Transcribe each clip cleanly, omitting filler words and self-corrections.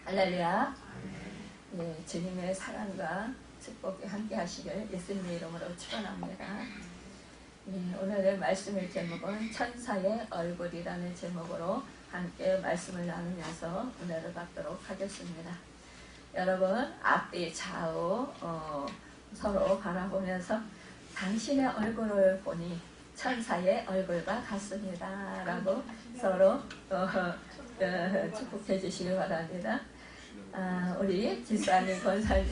할렐루야. 예, 주님의 사랑과 축복이 함께 하시길 예수님의 이름으로 축원합니다. 예, 오늘의 말씀의 제목은 천사의 얼굴이라는 제목으로 함께 말씀을 나누면서 은혜를 받도록 하겠습니다. 여러분, 앞뒤 좌우 서로 바라보면서 당신의 얼굴을 보니 천사의 얼굴과 같습니다 라고 서로 축복해 주시기 바랍니다. 우리 지사님 권사님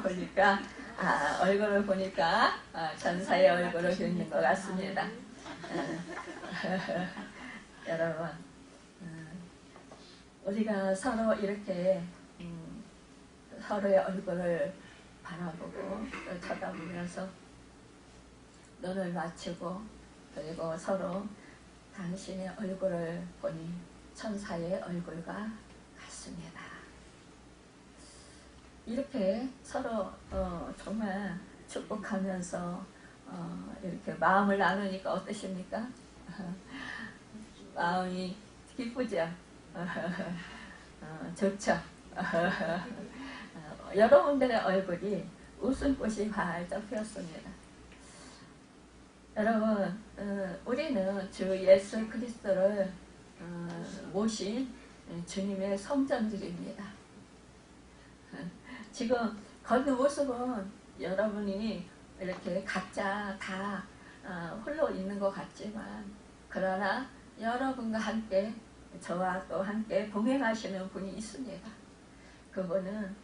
보니까 얼굴을 보니까 천사의 얼굴을 보는 것 같습니다. 여러분, 우리가 서로 이렇게 서로의 얼굴을 바라보고 쳐다보면서 눈을 맞추고 그리고 서로 당신의 얼굴을 보니 천사의 얼굴과 같습니다. 이렇게 서로 정말 축복하면서 이렇게 마음을 나누니까 어떠십니까? 마음이 기쁘죠? 좋죠? 여러분들의 얼굴이 웃음꽃이 활짝 피었습니다. 여러분, 우리는 주 예수 그리스도를 모신 주님의 성전들입니다. 지금 걷는 모습은 여러분이 이렇게 각자 다 홀로 있는 것 같지만, 그러나 여러분과 함께 저와 또 함께 동행하시는 분이 있습니다. 그분은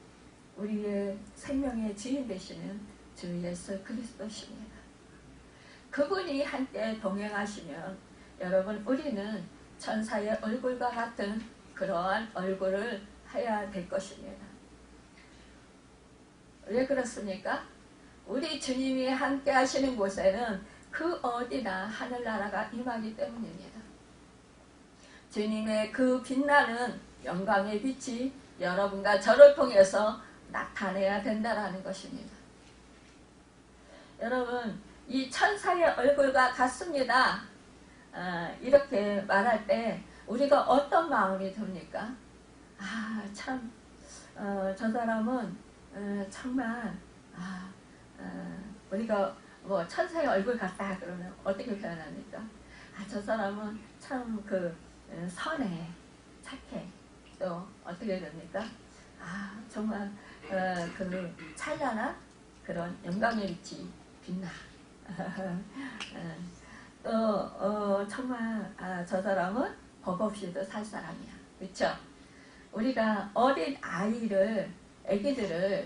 우리의 생명의 주인 되시는 주 예수 그리스도십니다. 그분이 함께 동행하시면 여러분, 우리는 천사의 얼굴과 같은 그러한 얼굴을 해야 될 것입니다. 왜 그렇습니까? 우리 주님이 함께 하시는 곳에는 그 어디나 하늘나라가 임하기 때문입니다. 주님의 그 빛나는 영광의 빛이 여러분과 저를 통해서 나타내야 된다는 것입니다. 여러분, 이 천사의 얼굴과 같습니다. 이렇게 말할 때 우리가 어떤 마음이 듭니까? 참, 저 사람은 정말 우리가 뭐 천사의 얼굴 같다 그러면 어떻게 표현합니까? 저 사람은 참 선해, 착해. 또 어떻게 됩니까? 정말 찬란한 그런 영광의 빛이 빛나. 또 정말 저 사람은 법 없이도 살 사람이야. 그렇죠? 우리가 어린 아기들을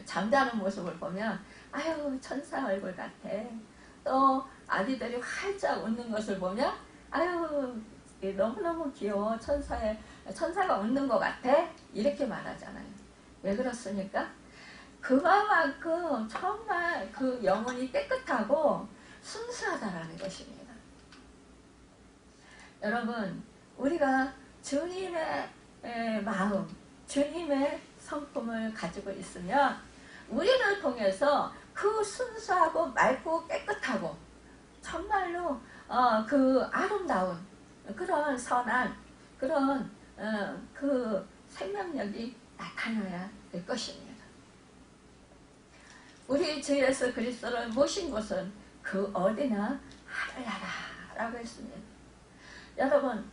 잠자는 모습을 보면 아유, 천사 얼굴 같아. 또 아기들이 활짝 웃는 것을 보면 아유, 너무너무 귀여워. 천사가 웃는 것 같아. 이렇게 말하잖아요. 왜 그렇습니까? 그만큼 정말 그 영혼이 깨끗하고 순수하다라는 것입니다. 여러분, 우리가 주님의 마음, 주님의 성품을 가지고 있으면 우리를 통해서 그 순수하고 맑고 깨끗하고 정말로 그 아름다운 그런 선한 그런 그 생명력이 나타나야 될 것입니다. 우리 주 예수 그리스도를 모신 곳은 그 어디나 하늘나라라고 했습니다. 여러분,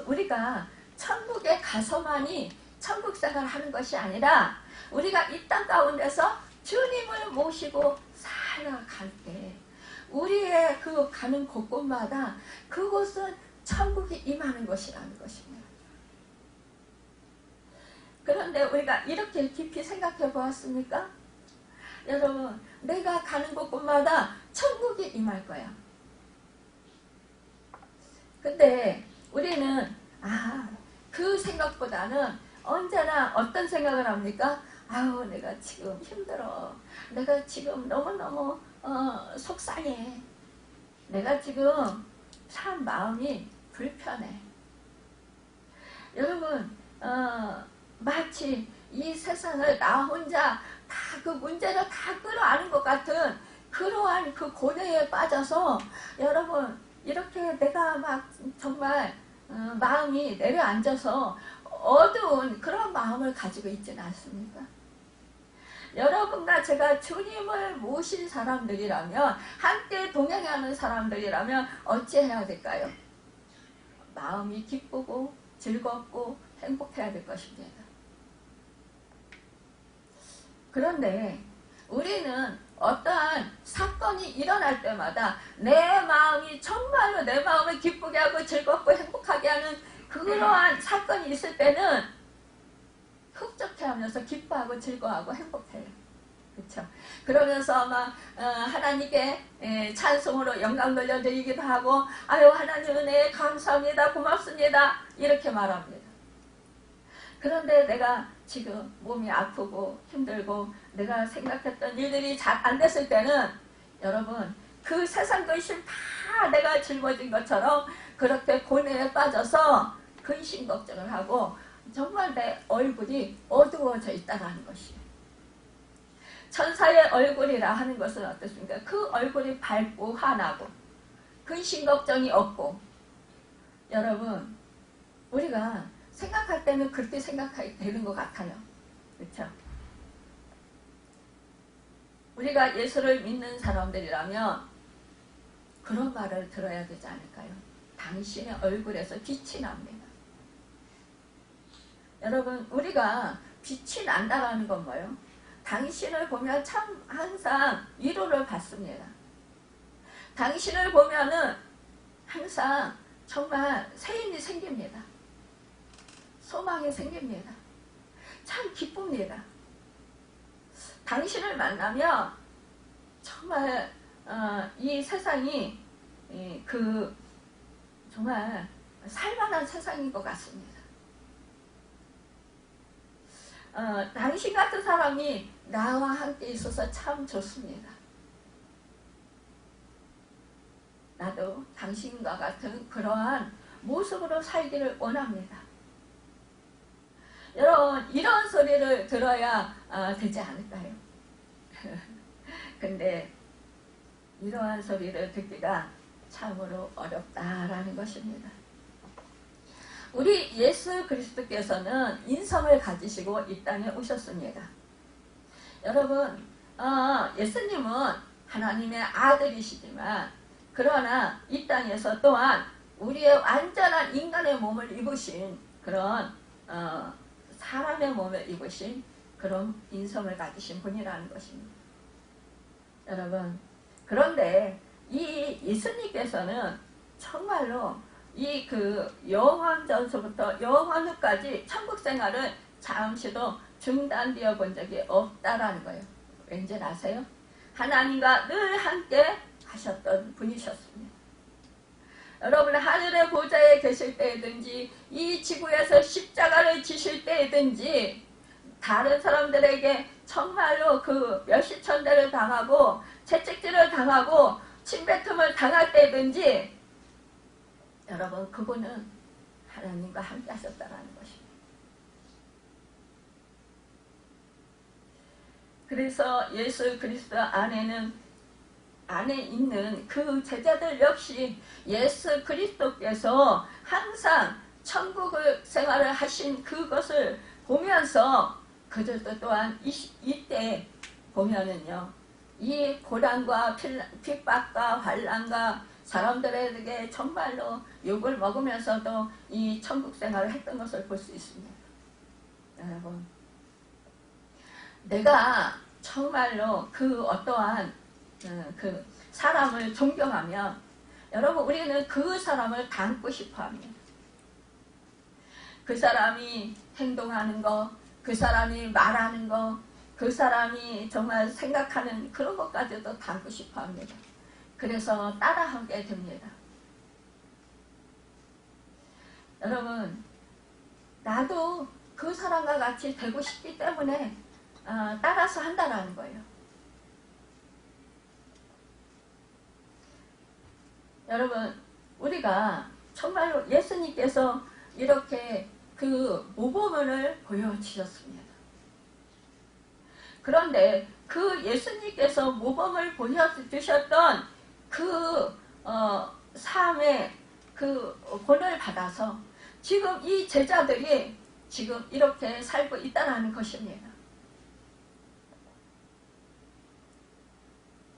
우리가 천국에 가서만이 천국 생활을 하는 것이 아니라 우리가 이 땅 가운데서 주님을 모시고 살아갈 때 우리의 가는 곳곳마다 그곳은 천국이 임하는 것이라는 것입니다. 그런데 우리가 이렇게 깊이 생각해 보았습니까? 여러분, 내가 가는 곳곳마다 천국이 임할 거야. 근데 우리는 그 생각보다는 언제나 어떤 생각을 합니까? 아우, 내가 지금 힘들어. 내가 지금 너무너무 속상해. 내가 지금 참 마음이 불편해. 여러분, 마치 이 세상을 나 혼자 다 그 문제를 다 끌어안은 것 같은 그러한 그 고뇌에 빠져서 여러분, 이렇게 내가 막 정말 마음이 내려앉아서 어두운 그런 마음을 가지고 있지는 않습니까? 여러분과 제가 주님을 모신 사람들이라면, 함께 동행하는 사람들이라면 어찌해야 될까요? 마음이 기쁘고 즐겁고 행복해야 될 것입니다. 그런데 우리는 어떠한 사건이 일어날 때마다 내 마음이 정말로 내 마음을 기쁘게 하고 즐겁고 행복하게 하는 그러한 사건이 있을 때는 흡족해하면서 기뻐하고 즐거워하고 행복해요. 그렇죠? 그러면서 막 하나님께 찬송으로 영광 돌려드리기도 하고, 아유 하나님 은혜 감사합니다, 고맙습니다, 이렇게 말합니다. 그런데 내가 지금 몸이 아프고 힘들고 내가 생각했던 일들이 잘 안 됐을 때는, 여러분 그 세상 근심 다 내가 짊어진 것처럼 그렇게 고뇌에 빠져서 근심 걱정을 하고 정말 내 얼굴이 어두워져 있다는 것이에요. 천사의 얼굴이라 하는 것은 어떻습니까? 그 얼굴이 밝고 환하고 근심 걱정이 없고, 여러분 우리가 생각할 때는 그렇게 생각하게 되는 것 같아요. 그렇죠? 우리가 예수를 믿는 사람들이라면 그런 말을 들어야 되지 않을까요? 당신의 얼굴에서 빛이 납니다. 여러분 우리가 빛이 난다라는 건 뭐예요? 당신을 보면 참 항상 위로를 받습니다. 당신을 보면은 항상 정말 새 힘이 생깁니다. 소망이 생깁니다. 참 기쁩니다. 당신을 만나면 정말 이 세상이 정말 살만한 세상인 것 같습니다. 당신 같은 사람이 나와 함께 있어서 참 좋습니다. 나도 당신과 같은 그러한 모습으로 살기를 원합니다. 여러분 이런 소리를 들어야 되지 않을까요? 근데 이러한 소리를 듣기가 참으로 어렵다라는 것입니다. 우리 예수 그리스도께서는 인성을 가지시고 이 땅에 오셨습니다. 여러분 예수님은 하나님의 아들이시지만, 그러나 이 땅에서 또한 우리의 완전한 인간의 몸을 입으신 그런 사람의 몸을 입으신 그런 인성을 가지신 분이라는 것입니다. 여러분 그런데 이 예수님께서는 정말로 이 영원전서부터 영원후까지 천국 생활을 잠시도 중단되어 본 적이 없다라는 거예요. 왠지 아세요? 하나님과 늘 함께 하셨던 분이셨습니다. 여러분 하늘의 보좌에 계실 때든지 이 지구에서 십자가를 지실 때든지 다른 사람들에게 정말로 그 멸시천대를 당하고 채찍질을 당하고 침뱉음을 당할 때든지, 여러분 그분은 하나님과 함께 하셨다는 것입니다. 그래서 예수 그리스도 안에 있는 그 제자들 역시 예수 그리스도께서 항상 천국을 생활을 하신 그것을 보면서 그들도 또한 이때 보면은요, 이 고난과 핍박과 환난과 사람들에게 정말로 욕을 먹으면서도 이 천국 생활을 했던 것을 볼 수 있습니다. 여러분 내가 정말로 그 어떠한 그 사람을 존경하면, 여러분 우리는 그 사람을 닮고 싶어 합니다. 그 사람이 행동하는 거, 그 사람이 말하는 거, 그 사람이 정말 생각하는 그런 것까지도 닮고 싶어 합니다. 그래서 따라하게 됩니다. 여러분 나도 그 사람과 같이 되고 싶기 때문에 따라서 한다는 거예요. 여러분 우리가 정말로 예수님께서 이렇게 그 모범을 보여주셨습니다. 그런데 그 예수님께서 모범을 보여주셨던 그 삶의 그 본을 받아서 지금 이 제자들이 지금 이렇게 살고 있다는 것입니다.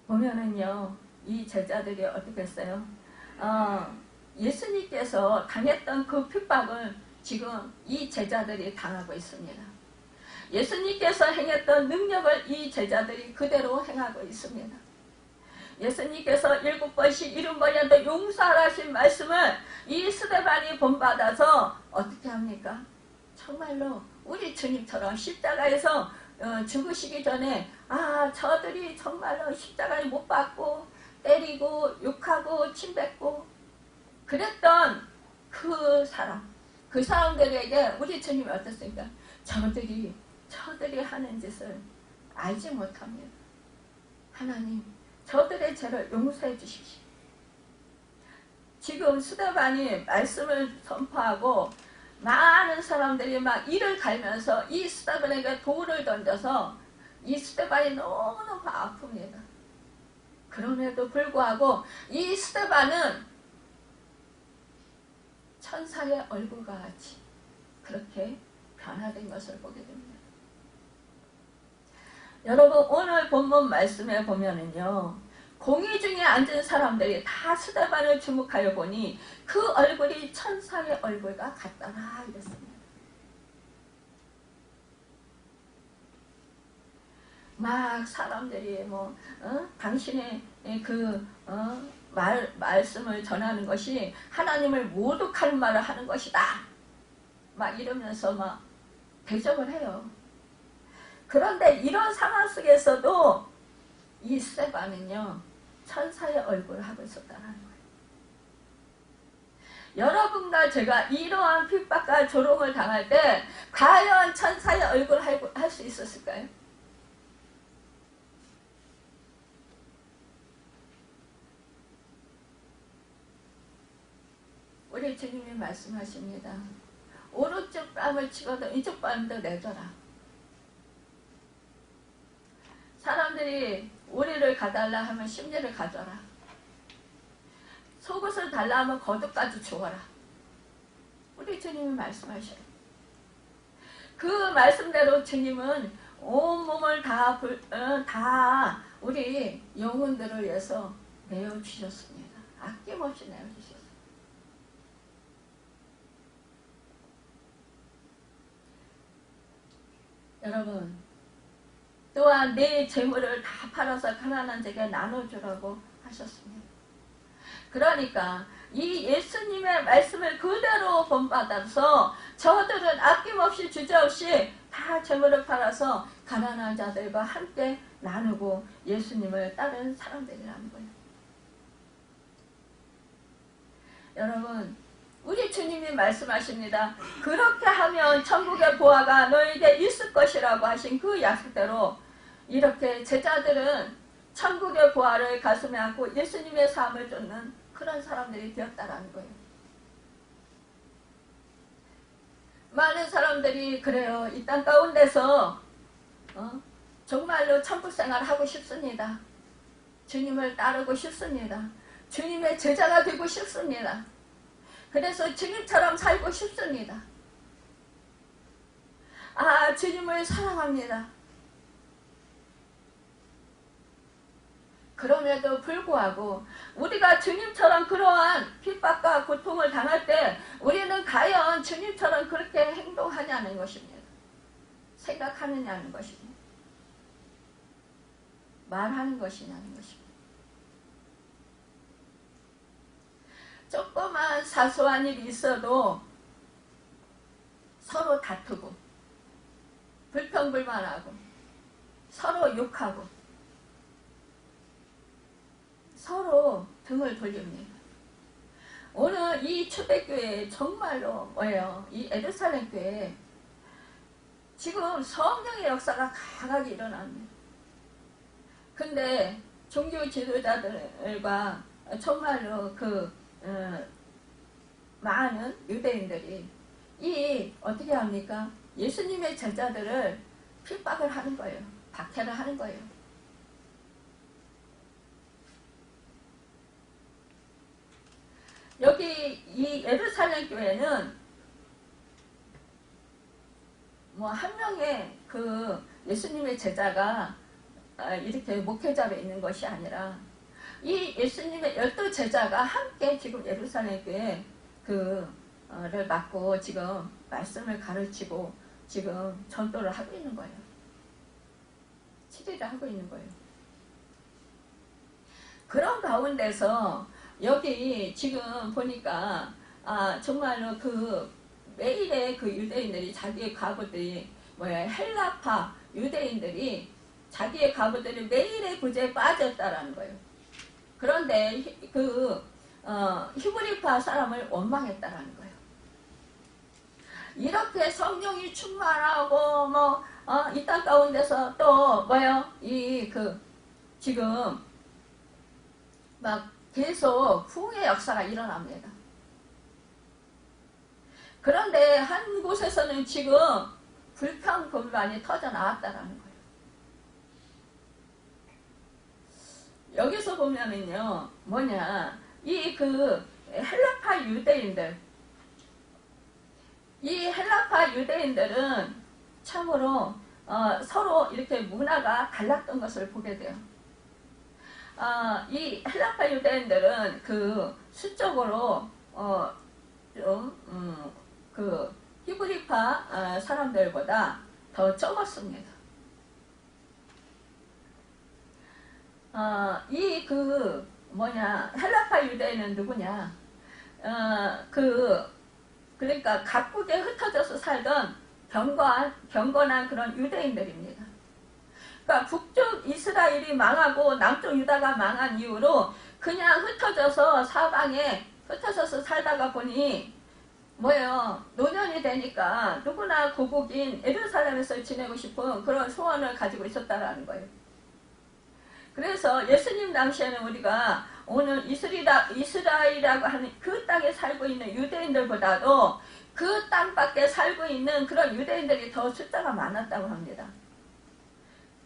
보면은요, 이 제자들이 어떻게 했어요? 예수님께서 당했던 그 핍박을 지금 이 제자들이 당하고 있습니다. 예수님께서 행했던 능력을 이 제자들이 그대로 행하고 있습니다. 예수님께서 7번씩 70번이라도 용서하라신 말씀을 이 스데반이 본받아서 어떻게 합니까? 정말로 우리 주님처럼 십자가에서 죽으시기 전에 저들이 정말로 십자가에 못 박고 때리고 욕하고 침뱉고 그랬던 그 사람들에게 우리 주님이 어떻습니까? 저들이 하는 짓을 알지 못합니다. 하나님, 저들의 죄를 용서해 주십시오. 지금 스데반이 말씀을 선포하고 많은 사람들이 막 이를 갈면서 이 스데반에게 돌을 던져서 이 스데반이 너무너무 아픕니다. 그럼에도 불구하고 이 스데반은 천사의 얼굴과 같이 그렇게 변화된 것을 보게 됩니다. 여러분, 오늘 본문 말씀에 보면은요, 공의 중에 앉은 사람들이 다 스데반을 주목하여 보니 그 얼굴이 천사의 얼굴과 같더라 이랬습니다. 막 사람들이 당신의 그 말씀을 전하는 것이 하나님을 모독하는 말을 하는 것이다. 막 이러면서 막 대적을 해요. 그런데 이런 상황 속에서도 이 스데반은요, 천사의 얼굴을 하고 있었다는 거예요. 여러분과 제가 이러한 핍박과 조롱을 당할 때 과연 천사의 얼굴을 할 수 있었을까요? 우리 주님이 말씀하십니다. 오른쪽 뺨을 치고도 이쪽 뺨도 내줘라. 사람들이 우리를 가달라 하면 심리를 가져라. 속옷을 달라 하면 겉옷까지 주어라. 우리 주님이 말씀하셔요. 그 말씀대로 주님은 온몸을 다 우리 영혼들을 위해서 내어주셨습니다. 아낌없이 내어주셨어요. 여러분, 또한 내 재물을 다 팔아서 가난한 자에게 나눠주라고 하셨습니다. 그러니까 이 예수님의 말씀을 그대로 본받아서 저들은 아낌없이 주저없이 다 재물을 팔아서 가난한 자들과 함께 나누고 예수님을 따르는 사람들이라는 거예요. 여러분, 우리 주님이 말씀하십니다. 그렇게 하면 천국의 보화가 너에게 있을 것이라고 하신 그 약속대로 이렇게 제자들은 천국의 보화를 가슴에 안고 예수님의 삶을 쫓는 그런 사람들이 되었다라는 거예요. 많은 사람들이 그래요. 이 땅 가운데서 정말로 천국 생활을 하고 싶습니다. 주님을 따르고 싶습니다. 주님의 제자가 되고 싶습니다. 그래서 주님처럼 살고 싶습니다. 주님을 사랑합니다. 그럼에도 불구하고 우리가 주님처럼 그러한 핍박과 고통을 당할 때 우리는 과연 주님처럼 그렇게 행동하냐는 것입니다. 생각하느냐는 것입니다. 말하는 것이냐는 것입니다. 조그만 사소한 일이 있어도 서로 다투고 불평불만하고 서로 욕하고 서로 등을 돌립니다. 오늘 이 초대교회 정말로 뭐예요? 이 예루살렘 교회 지금 성령의 역사가 강하게 일어납니다. 근데 종교 지도자들과 정말로 많은 유대인들이 어떻게 합니까? 예수님의 제자들을 핍박을 하는 거예요. 박해를 하는 거예요. 여기 이 예루살렘 교회는 뭐 한 명의 그 예수님의 제자가 이렇게 목회자로 있는 것이 아니라 이 예수님의 12제자가 함께 지금 예루살렘 교회 를 맡고 지금 말씀을 가르치고 지금 전도를 하고 있는 거예요. 치리를 하고 있는 거예요. 그런 가운데서 여기 지금 보니까 정말로 그 매일의 그 유대인들이 자기의 과부들이 헬라파 유대인들이 자기의 과부들이 매일의 구제에 빠졌다라는 거예요. 그런데 히브리파 사람을 원망했다라는 거예요. 이렇게 성령이 충만하고 이 땅 가운데서 또 지금 막 계속 부흥의 역사가 일어납니다. 그런데 한 곳에서는 지금 불평불만이 터져 나왔다라는 거예요. 여기서 보면은요, 이 헬라파 유대인들, 이 헬라파 유대인들은 참으로 서로 이렇게 문화가 달랐던 것을 보게 돼요. 이 헬라파 유대인들은 수적으로 히브리파 사람들보다 더 적었습니다. 헬라파 유대인은 누구냐? 그러니까 각국에 흩어져서 살던 경건한 그런 유대인들입니다. 그러니까 북쪽 이스라엘이 망하고 남쪽 유다가 망한 이후로 그냥 흩어져서 사방에 흩어져서 살다가 보니 노년이 되니까 누구나 고국인 예루살렘에서 지내고 싶은 그런 소원을 가지고 있었다라는 거예요. 그래서 예수님 당시에는 우리가 오늘 이스라엘이라고 하는 그 땅에 살고 있는 유대인들보다도 그 땅밖에 살고 있는 그런 유대인들이 더 숫자가 많았다고 합니다.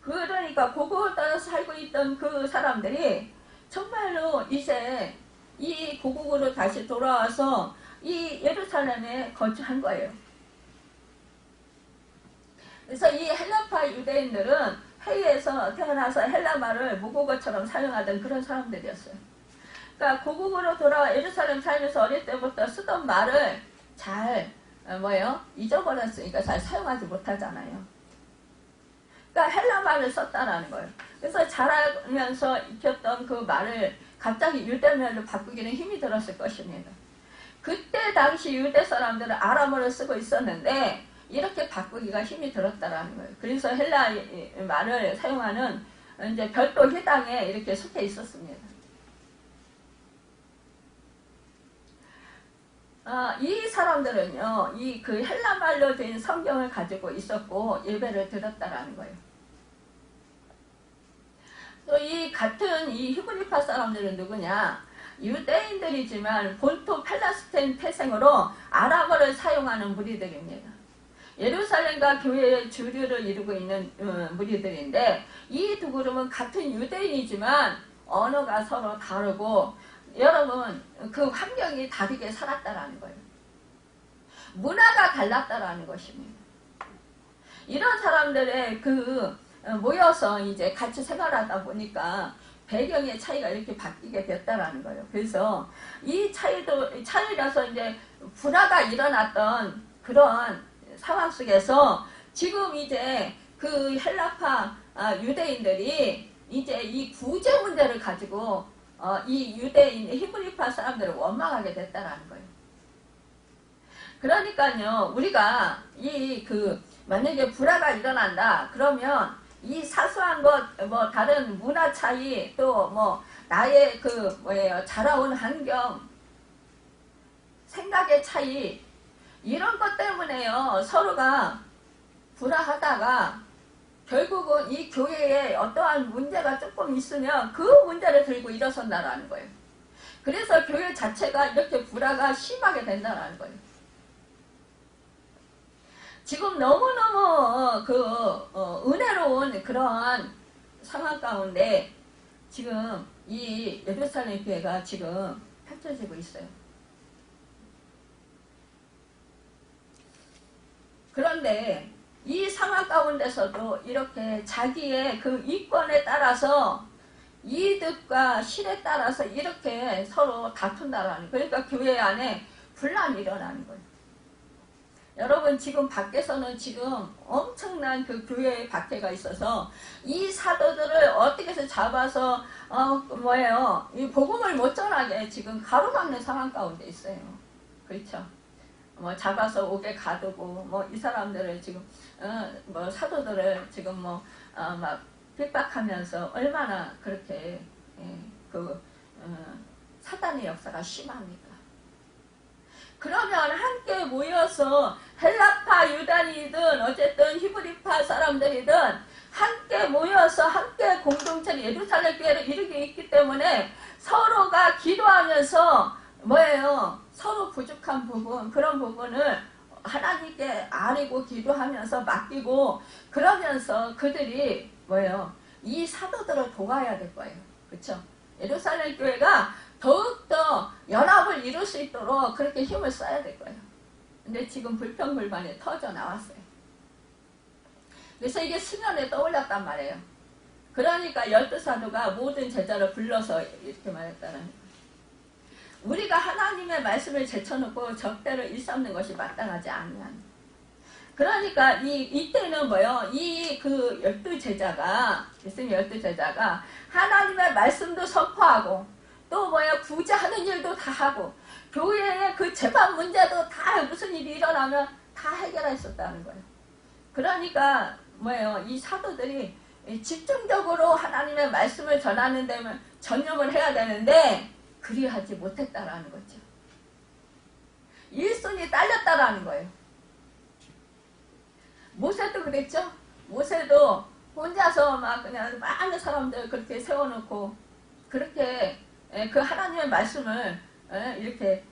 그러니까 고국을 떠나서 살고 있던 그 사람들이 정말로 이제 이 고국으로 다시 돌아와서 이 예루살렘에 거주한 거예요. 그래서 이 헬라파 유대인들은 해외에서 태어나서 헬라말을 모국어처럼 사용하던 그런 사람들이었어요. 그러니까 고국으로 돌아와 예루살렘 살면서 어릴 때부터 쓰던 말을 잘 잊어버렸으니까 잘 사용하지 못하잖아요. 그러니까 헬라말을 썼다라는 거예요. 그래서 자라면서 익혔던 그 말을 갑자기 유대말로 바꾸기는 힘이 들었을 것입니다. 그때 당시 유대 사람들은 아람어를 쓰고 있었는데 이렇게 바꾸기가 힘이 들었다라는 거예요. 그래서 헬라 말을 사용하는 이제 별도 회당에 이렇게 속해 있었습니다. 이 사람들은요, 헬라 말로 된 성경을 가지고 있었고 예배를 드렸다라는 거예요. 또 이 같은 이 히브리파 사람들은 누구냐? 유대인들이지만 본토 팔레스타인 태생으로 아람어를 사용하는 무리들입니다. 예루살렘과 교회의 주류를 이루고 있는 무리들인데 이 두 그룹은 같은 유대인이지만 언어가 서로 다르고 여러분 그 환경이 다르게 살았다라는 거예요. 문화가 달랐다라는 것입니다. 이런 사람들의 모여서 이제 같이 생활하다 보니까 배경의 차이가 이렇게 바뀌게 됐다라는 거예요. 그래서 이 차이라서 이제 불화가 일어났던 그런 상황 속에서 지금 이제 그 헬라파 유대인들이 이제 이 구제 문제를 가지고 이 유대인 히브리파 사람들을 원망하게 됐다라는 거예요. 그러니까요, 우리가 만약에 불화가 일어난다 그러면 이 사소한 것, 다른 문화 차이, 또 나의 자라온 환경, 생각의 차이, 이런 것 때문에요, 서로가 불화하다가 결국은 이 교회에 어떠한 문제가 조금 있으면 그 문제를 들고 일어선다라는 거예요. 그래서 교회 자체가 이렇게 불화가 심하게 된다라는 거예요. 지금 너무너무 은혜로운 그런 상황 가운데 지금 이 예루살렘 교회가 지금 펼쳐지고 있어요. 그런데 이 상황 가운데서도 이렇게 자기의 그 이권에 따라서 이득과 실에 따라서 이렇게 서로 다툰다라는 거예요. 그러니까 교회 안에 분란이 일어나는 거예요. 여러분 지금 밖에서는 지금 엄청난 그 교회의 박해가 있어서 이 사도들을 어떻게 해서 잡아서 이 복음을 못 전하게 지금 가로막는 상황 가운데 있어요. 그렇죠? 뭐 잡아서 옥에 가두고 뭐 이 사람들을 지금 뭐 사도들을 지금 막 핍박하면서 얼마나 그렇게 사단의 역사가 심합니까? 그러면 함께 모여서 헬라파 유단이든 어쨌든 히브리파 사람들이든 함께 모여서 함께 공동체를 예루살렘 교회를 이루게 있기 때문에 서로가 기도하면서 서로 부족한 부분, 그런 부분을 하나님께 아뢰고 기도하면서 맡기고 그러면서 그들이 이 사도들을 도와야 될 거예요. 그렇죠? 예루살렘 교회가 더욱더 연합을 이룰 수 있도록 그렇게 힘을 써야 될 거예요. 근데 지금 불평불만이 터져 나왔어요. 그래서 이게 수면에 떠올랐단 말이에요. 그러니까 12사도가 모든 제자를 불러서 이렇게 말했다는 거예요. 우리가 하나님의 말씀을 제쳐놓고 적대를 일삼는 것이 마땅하지 않느냐. 그러니까 이때는 이 그 12제자가 예수님 12제자가 하나님의 말씀도 선포하고 또 구제하는 일도 다 하고 교회의 그 재반 문제도 다 무슨 일이 일어나면 다 해결했었다는 거예요. 그러니까 이 사도들이 집중적으로 하나님의 말씀을 전하는 데 전념을 해야 되는데 그리하지 못했다라는 거죠. 일손이 딸렸다라는 거예요. 모세도 그랬죠. 모세도 혼자서 막 그냥 많은 사람들 그렇게 세워놓고 그렇게 그 하나님의 말씀을 이렇게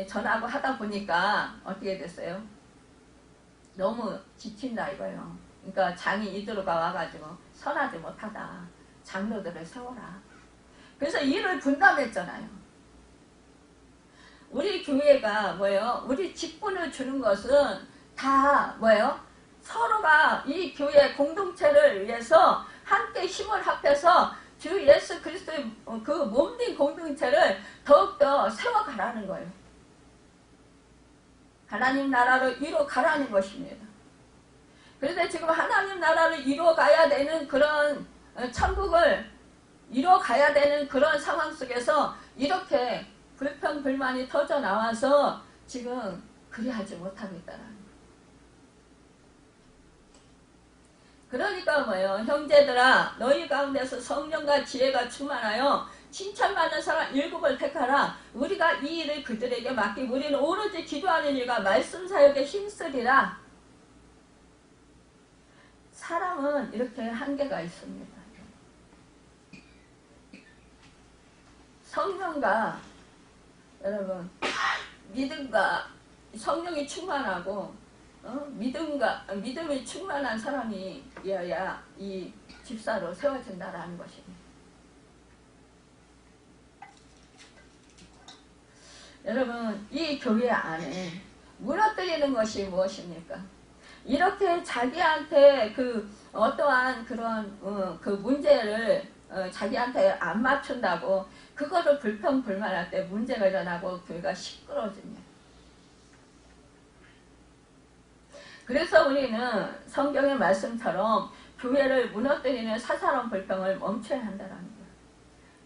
전하고 하다 보니까 어떻게 됐어요? 너무 지친다 이거예요. 그러니까 장이 이들어가 와가지고 선하지 못하다. 장로들을 세워라. 그래서 일을 분담했잖아요. 우리 교회가 우리 직분을 주는 것은 다 서로가 이 교회 공동체를 위해서 함께 힘을 합해서 주 예수 그리스도의 그 몸된 공동체를 더욱더 세워가라는 거예요. 하나님 나라를 이뤄가라는 것입니다. 그런데 지금 하나님 나라를 이뤄가야 되는 그런 천국을 이뤄가야 되는 그런 상황 속에서 이렇게 불평불만이 터져 나와서 지금 그리하지 못하고 있다는 거예요. 그러니까 형제들아 너희 가운데서 성령과 지혜가 충만하여 칭찬받는 사람 7을 택하라. 우리가 이 일을 그들에게 맡기고 우리는 오로지 기도하는 일과 말씀 사역에 힘쓰리라. 사람은 이렇게 한계가 있습니다. 성령과 여러분 믿음과 성령이 충만하고 믿음이 충만한 사람이어야 이 집사로 세워진다라는 것입니다. 여러분 이 교회 안에 무너뜨리는 것이 무엇입니까? 이렇게 자기한테 그 어떠한 그런 그 문제를 자기한테 안 맞춘다고 그거를 불평불만할 때 문제가 일어나고 교회가 시끄러워집니다. 그래서 우리는 성경의 말씀처럼 교회를 무너뜨리는 사사로운 불평을 멈춰야 한다는 거예요.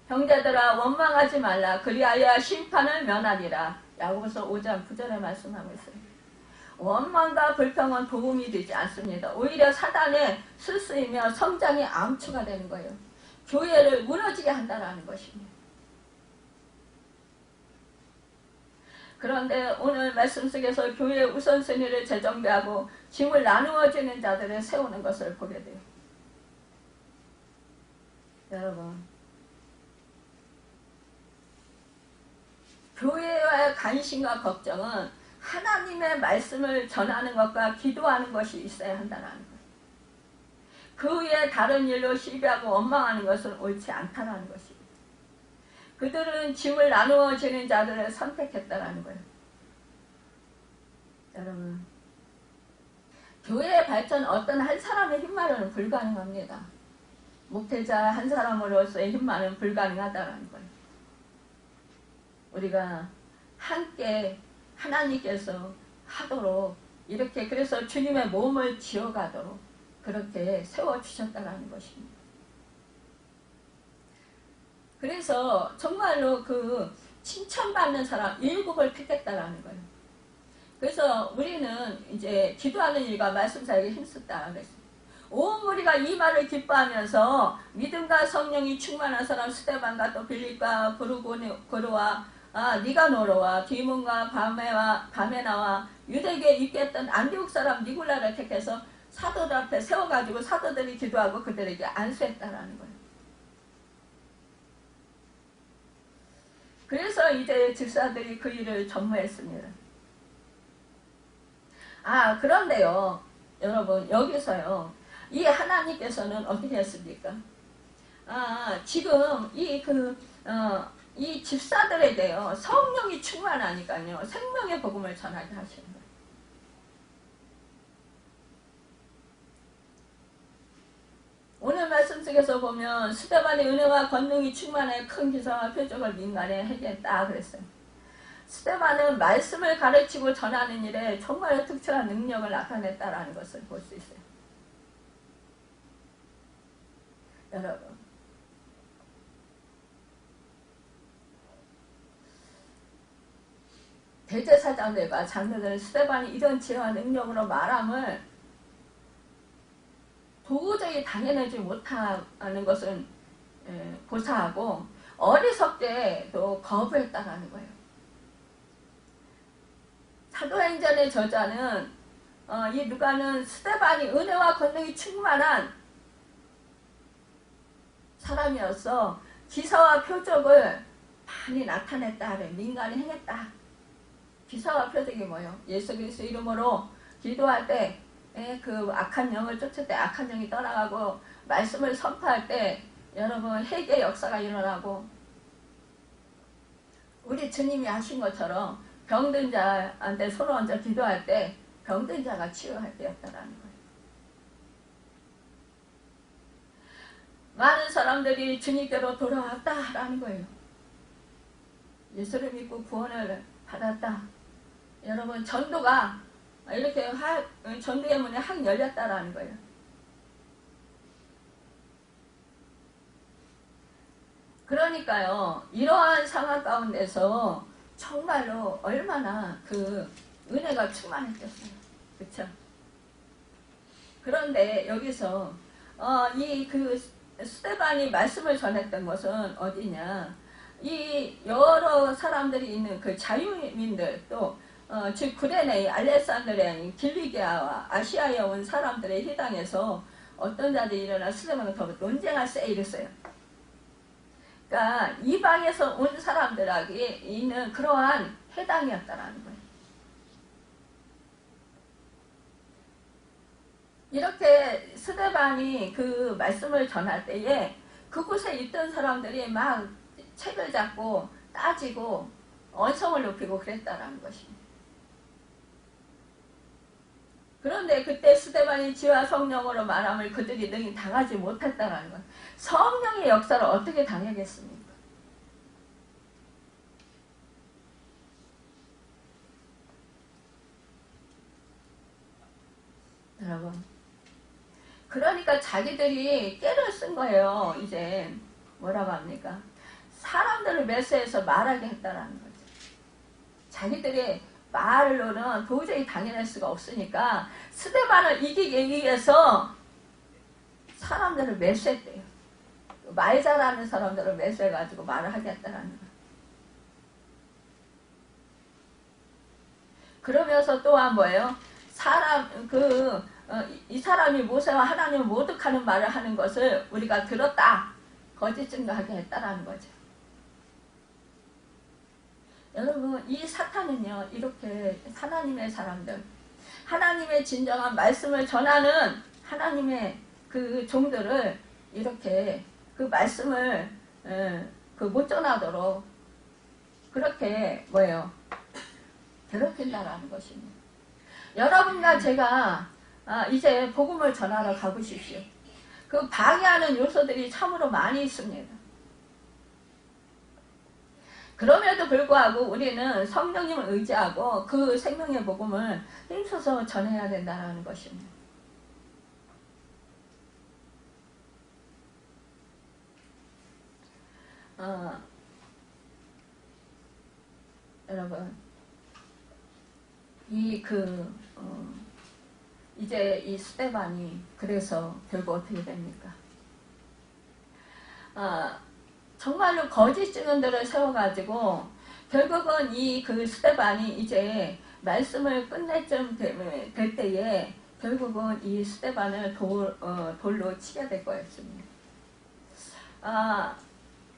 형제들아 원망하지 말라. 그리하여 심판을 면하리라. 야고보서 5장 9절에 말씀하고 있어요. 원망과 불평은 도움이 되지 않습니다. 오히려 사단의 술수이며 성장의 암초가 되는 거예요. 교회를 무너지게 한다는 것입니다. 그런데 오늘 말씀 속에서 교회의 우선순위를 재정비하고 짐을 나누어지는 자들을 세우는 것을 보게 돼요. 여러분 교회와의 관심과 걱정은 하나님의 말씀을 전하는 것과 기도하는 것이 있어야 한다는 거예요. 그 위에 다른 일로 시비하고 원망하는 것은 옳지 않다는 것입니다. 그들은 짐을 나누어 지는 자들을 선택했다는 거예요. 여러분 교회의 발전 어떤 한 사람의 힘만으로는 불가능합니다. 목회자 한 사람으로서의 힘만은 불가능하다는 거예요. 우리가 함께 하나님께서 하도록 이렇게 그래서 주님의 몸을 지어가도록 그렇게 세워주셨다는 것입니다. 그래서 정말로 그 칭찬받는 사람 7을 택했다라는 거예요. 그래서 우리는 이제 기도하는 일과 말씀 사역에 힘썼다라고 했습니다. 온 무리가 이 말을 기뻐하면서 믿음과 성령이 충만한 사람 스데반과 또 빌립과 브루고르와 니가노로와 디몬과 바메나와 유대교에 입겠던 안디옥 사람 니굴라를 택해서 사도들 앞에 세워가지고 사도들이 기도하고 그들에게 안수했다라는 거예요. 그래서 이제 집사들이 그 일을 전무했습니다. 그런데요, 여러분, 여기서요, 이 하나님께서는 어떻게 했습니까? 지금 이 집사들에게요, 성령이 충만하니까요, 생명의 복음을 전하게 하시는 거예요. 오늘 말씀 속에서 보면 스데반의 은혜와 권능이 충만해 큰 기사와 표적을 민간에 행했다 그랬어요. 스데반은 말씀을 가르치고 전하는 일에 정말 특출한 능력을 나타냈다라는 것을 볼 수 있어요. 여러분, 대제사장들과 장로들은 스데반이 이런 지혜와 능력으로 말함을 도저히 당해내지 못하는 것은 고사하고 어리석게도 거부했다라는 거예요. 사도행전의 저자는 이 누가는 스데반이 은혜와 권능이 충만한 사람이어서 기사와 표적을 많이 나타냈다. 민간에 행했다. 기사와 표적이 뭐예요? 예수 그리스도 이름으로 기도할 때 그 악한 영을 쫓을 때 악한 영이 떠나가고 말씀을 선포할 때 여러분 회개 역사가 일어나고 우리 주님이 하신 것처럼 병든 자한테 손을 얹어 기도할 때 병든 자가 치유할 때였다라는 거예요. 많은 사람들이 주님께로 돌아왔다라는 거예요. 예수를 믿고 구원을 받았다. 여러분 전도가 이렇게 전도의 문이 확 열렸다라는 거예요. 그러니까요. 이러한 상황 가운데서 정말로 얼마나 그 은혜가 충만했겠어요. 그렇죠? 그런데 여기서 이 스데반이 말씀을 전했던 것은 어디냐? 이 여러 사람들이 있는 그 자유민들 또 즉 구레네, 알렉산드리아, 길리기아와 아시아에 온 사람들의 해당해서 어떤 자들이 일어나 스데반과 더 논쟁하세 이랬어요. 그러니까 이방에서 온 사람들에게 있는 그러한 해당이었다라는 거예요. 이렇게 스데반이 그 말씀을 전할 때에 그곳에 있던 사람들이 막 책을 잡고 따지고 언성을 높이고 그랬다라는 것입니다. 그런데 그때 스데반이 지와 성령으로 말함을 그들이 능히 당하지 못했다라는 것. 성령의 역사를 어떻게 당하겠습니까? 여러분. 그러니까 자기들이 깨를 쓴 거예요. 이제 뭐라고 합니까? 사람들을 메시해서 말하게 했다라는 거죠. 자기들이 말로는 도저히 당해낼 수가 없으니까 스데반을 이기기 위해서 사람들을 매수했대요. 말 잘하는 사람들을 매수해가지고 말을 하겠다라는 거예요. 그러면서 또한 뭐예요? 이 사람이 모세와 하나님을 모독하는 말을 하는 것을 우리가 들었다. 거짓 증거하게 했다라는 거죠. 여러분, 이 사탄은요, 이렇게 하나님의 사람들, 하나님의 진정한 말씀을 전하는 하나님의 그 종들을 이렇게 그 말씀을 못 전하도록 그렇게 뭐예요? 괴롭힌다라는 것입니다. 여러분과 제가 이제 복음을 전하러 가보십시오. 그 방해하는 요소들이 참으로 많이 있습니다. 그럼에도 불구하고 우리는 성령님을 의지하고 그 생명의 복음을 힘써서 전해야 된다는 것입니다. 여러분, 이제 이 스데반이 그래서 결국 어떻게 됩니까? 정말로 거짓 증언들을 세워가지고 결국은 그 스데반이 이제 말씀을 끝낼 쯤 될 때에 결국은 이 스데반을 돌로 치게 될 거였습니다.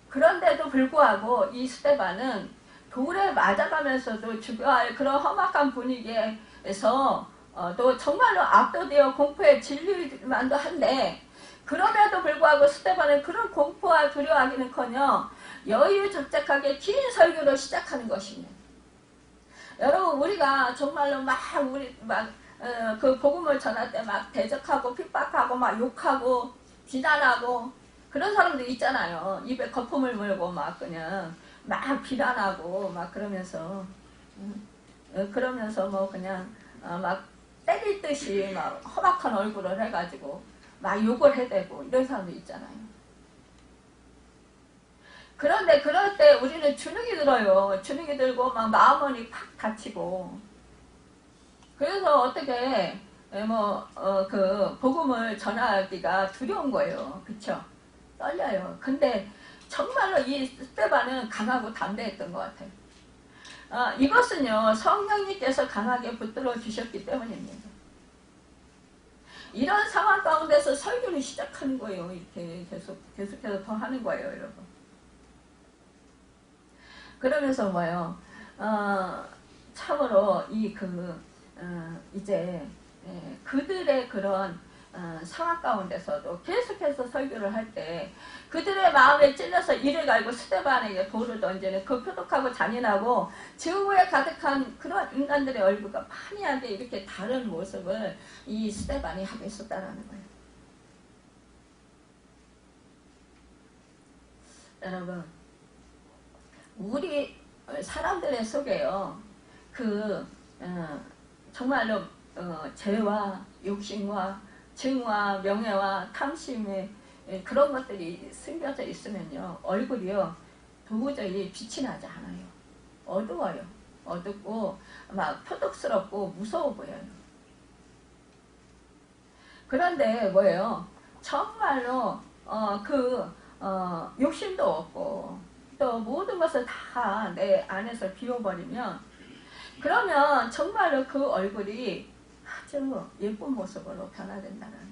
그런데도 불구하고 이 스데반은 돌에 맞아가면서도 죽어야 할 그런 험악한 분위기에서 또 정말로 압도되어 공포에 질릴만도 한데 그럼에도 불구하고 스데반은 그런 공포와 두려워하기는커녕 여유자적하게 긴 설교를 시작하는 것입니다. 여러분, 우리가 정말로 그 복음을 전할 때 막 대적하고 핍박하고 막 욕하고 비난하고 그런 사람들 있잖아요. 입에 거품을 물고 막 그냥 막 비난하고 막 그러면서 뭐 그냥 막 때릴 듯이 막 험악한 얼굴을 해가지고 막 욕을 해대고 이런 사람도 있잖아요. 그런데 그럴 때 우리는 주눅이 들어요. 주눅이 들고 막 마음이 팍 다치고 그래서 어떻게 그 복음을 전하기가 두려운 거예요. 그쵸? 떨려요. 근데 정말로 이 스데반은 강하고 담대했던 것 같아요. 이것은요, 성령님께서 강하게 붙들어 주셨기 때문입니다. 이런 상황 가운데서 설교를 시작하는 거예요. 이렇게 계속해서 더 하는 거예요, 여러분. 그러면서 뭐예요? 참으로 이제 그들의 그런 상황 가운데서도 계속해서 설교를 할 때 그들의 마음에 찔려서 이를 갈고 스데반에게 돌을 던지는 그 표독하고 잔인하고 증오에 가득한 그런 인간들의 얼굴과 판이하게 이렇게 다른 모습을 이 스데반이 하고 있었다는 거예요. 여러분, 우리 사람들의 속에요, 정말로 죄와 욕심과 증오와 명예와 탐심의 그런 것들이 숨겨져 있으면요, 얼굴이요 도저히 빛이 나지 않아요. 어두워요. 어둡고 막 표독스럽고 무서워 보여요. 그런데 뭐예요? 정말로 욕심도 없고 또 모든 것을 다 내 안에서 비워버리면 그러면 정말로 그 얼굴이 아주 예쁜 모습으로 변화된다는 거예요.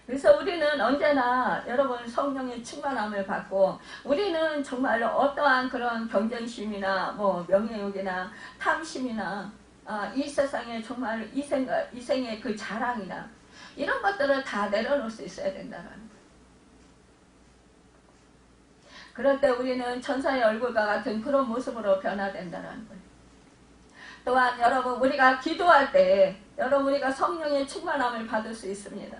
그래서 우리는 언제나 여러분 성령의 충만함을 받고 우리는 정말로 어떠한 그런 경쟁심이나 명예욕이나 탐심이나 이 세상에 정말 이생의 그 자랑이나 이런 것들을 다 내려놓을 수 있어야 된다는 거예요. 그럴 때 우리는 천사의 얼굴과 같은 그런 모습으로 변화된다는 거예요. 또한 여러분, 우리가 기도할 때 여러분 우리가 성령의 충만함을 받을 수 있습니다.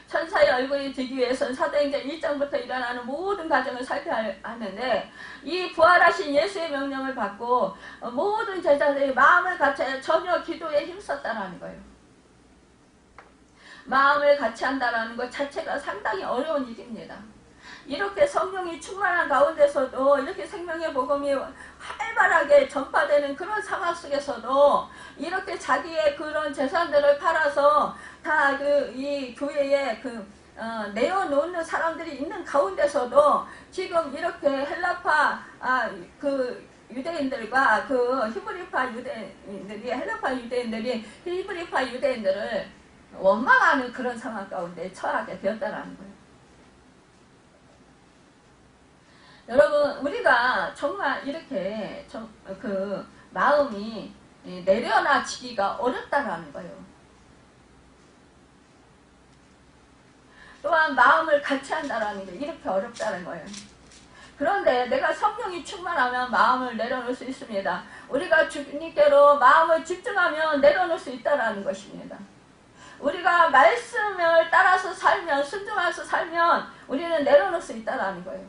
천사의 얼굴이 되기 위해서는 사도행전 1장부터 일어나는 모든 과정을 살펴야 하는데 이 부활하신 예수의 명령을 받고 모든 제자들이 마음을 같이 전혀 기도에 힘썼다는 거예요. 마음을 같이 한다는 것 자체가 상당히 어려운 일입니다. 이렇게 성령이 충만한 가운데서도 이렇게 생명의 복음이 활발하게 전파되는 그런 상황 속에서도 이렇게 자기의 그런 재산들을 팔아서 다 이 교회에 내어놓는 사람들이 있는 가운데서도 지금 이렇게 헬라파 유대인들과 히브리파 유대인들이 헬라파 유대인들이 히브리파 유대인들을 원망하는 그런 상황 가운데 처하게 되었다는 거예요. 여러분, 우리가 정말 이렇게 마음이 내려놔지기가 어렵다라는 거예요. 또한 마음을 같이 한다라는 게 이렇게 어렵다는 거예요. 그런데 내가 성령이 충만하면 마음을 내려놓을 수 있습니다. 우리가 주님께로 마음을 집중하면 내려놓을 수 있다는 것입니다. 우리가 말씀을 따라서 살면, 순종해서 살면 우리는 내려놓을 수 있다는 거예요.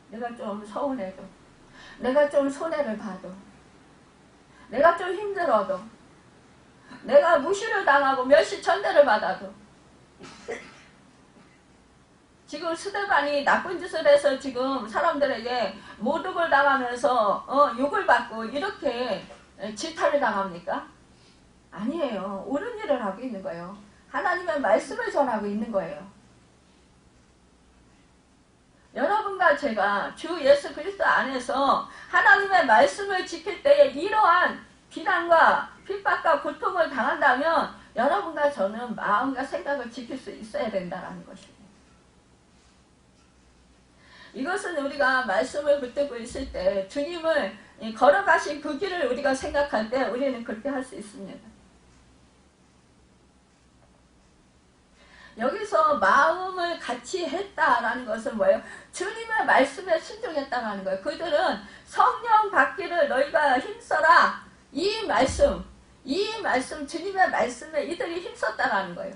내가 좀 서운해도, 내가 좀 손해를 봐도, 내가 좀 힘들어도, 내가 무시를 당하고 멸시천대를 받아도, 지금 스데반이 나쁜 짓을 해서 지금 사람들에게 모독을 당하면서 욕을 받고 이렇게 질타를 당합니까? 아니에요. 옳은 일을 하고 있는 거예요. 하나님의 말씀을 전하고 있는 거예요. 여러분과 제가 주 예수 그리스도 안에서 하나님의 말씀을 지킬 때에 이러한 비난과 핍박과 고통을 당한다면 여러분과 저는 마음과 생각을 지킬 수 있어야 된다는 것입니다. 이것은 우리가 말씀을 붙들고 있을 때 주님을 걸어가신 그 길을 우리가 생각할 때 우리는 그렇게 할 수 있습니다. 여기서 마음을 같이 했다라는 것은 뭐예요? 주님의 말씀에 순종했다라는 거예요. 그들은 성령 받기를 너희가 힘써라. 이 말씀, 주님의 말씀에 이들이 힘썼다라는 거예요.